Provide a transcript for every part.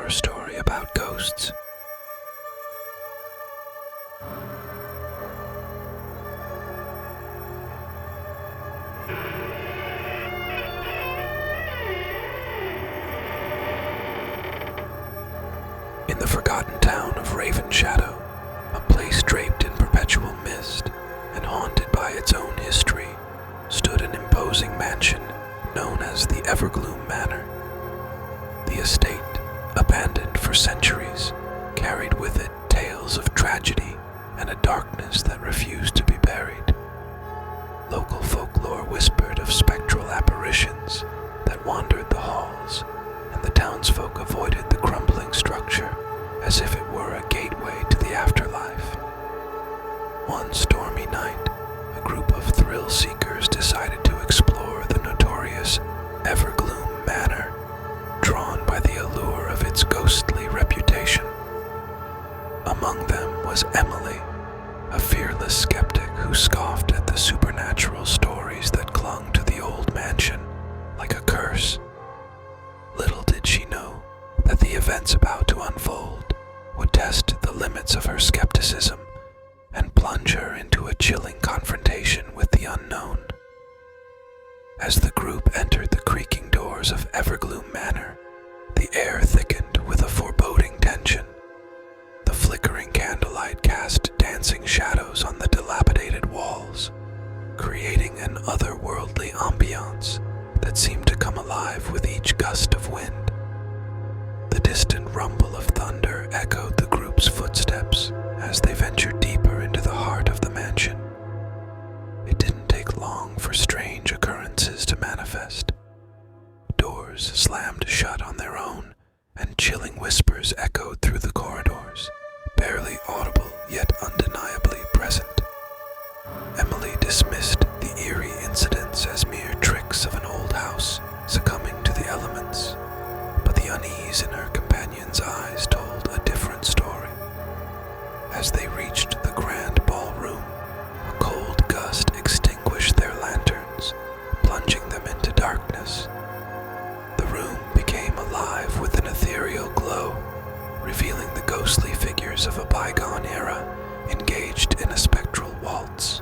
horror story about ghosts. In the forgotten town of Raven Shadow, a place draped in perpetual mist and haunted by its own history, stood an imposing mansion known as the Evergloom Manor. The estate, abandoned for centuries, carried with it tales of tragedy and a darkness that refused to be buried. Local folklore whispered of spectral apparitions that wandered the halls, and the townsfolk avoided the crumbling structure as if it were a gateway to the afterlife. One stormy night, a group of thrill-seekers decided to explore the notorious Evergloom Manor, drawn by the allure of its ghostly reputation. Among them was Emily, a fearless skeptic who scoffed at the supernatural stories that clung to the old mansion like a curse. Little did she know that the events about to unfold would test the limits of her skepticism and plunge her into a chilling confrontation with the unknown. As the group entered the creaking doors of Evergloom Manor, the air thickened with a foreboding tension. The flickering candlelight cast dancing shadows on the dilapidated walls, creating an otherworldly ambiance that seemed to come alive with each gust of wind. The distant rumble of thunder echoed the group's footsteps as they ventured deeper into the heart of the mansion. It didn't take long for strange occurrences to manifest. Doors slammed shut on their own, and chilling whispers echoed through the corridors, barely audible yet undeniably present. Emily dismissed the eerie incidents as mere tricks of an old house succumbing to the elements, but the unease in her companion's eyes told a different story. As they reached the grand ballroom, a cold gust extinguished their lanterns, plunging them into darkness. The room became alive with an ethereal glow, revealing the ghostly figures of a bygone era engaged in a spectral waltz.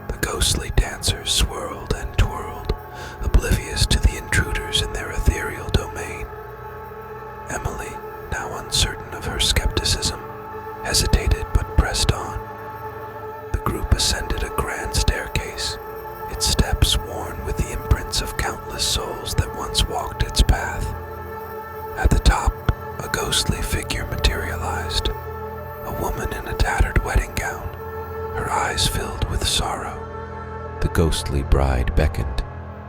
The ghostly dancers swirled and twirled, oblivious to the intruders in their ethereal domain. Emily, now uncertain of her skepticism, hesitated but pressed on. The group ascended a grand staircase, its steps worn with the imprints of countless souls that once walked its path. At the top, a ghostly figure materialized, a woman in a tattered wedding gown, her eyes filled with sorrow. The ghostly bride beckoned,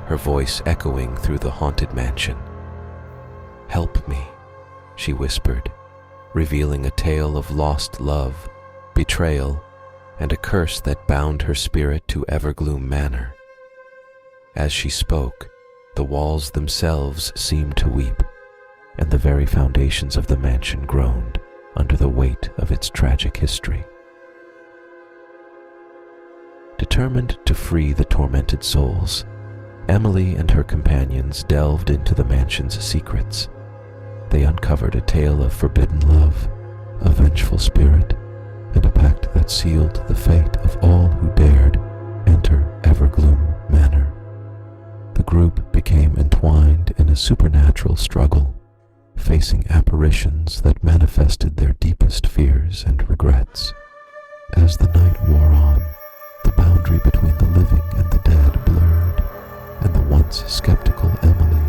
her voice echoing through the haunted mansion. "Help me," she whispered, revealing a tale of lost love, betrayal, and a curse that bound her spirit to Evergloom Manor. As she spoke, the walls themselves seemed to weep, and the very foundations of the mansion groaned under the weight of its tragic history. Determined to free the tormented souls, Emily and her companions delved into the mansion's secrets. They uncovered a tale of forbidden love, a vengeful spirit, and a pact that sealed the fate of all who dared enter Evergloom Manor. The group became entwined in a supernatural struggle, facing apparitions that manifested their deepest fears and regrets. As the night wore on, the boundary between the living and the dead blurred, and the once skeptical Emily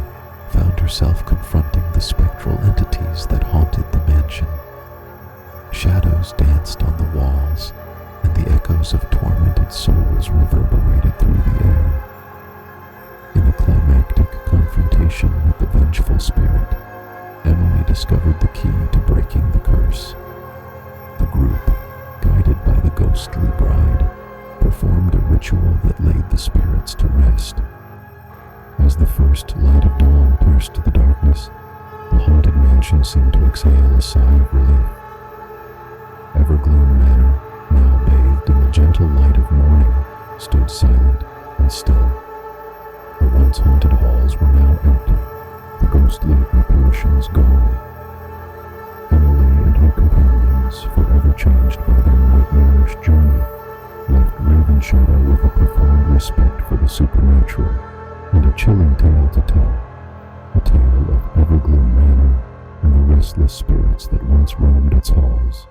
found herself confronting the spectral entities that haunted the mansion. Shadows danced on the walls, and the echoes of tormented souls reverberated through the air. In a climactic confrontation with the vengeful spirit, Emily discovered the key to breaking the curse. The group, guided by the ghostly bride, performed a ritual that laid the spirits to rest. As the first light of dawn pierced the darkness, the haunted mansion seemed to exhale a sigh of relief. Evergloom Manor, now bathed in the gentle light of morning, stood silent and still. The once haunted halls were now empty, the ghostly apparitions gone, have a profound respect for the supernatural and a chilling tale to tell. A tale of Evergloom Manor and the restless spirits that once roamed its halls.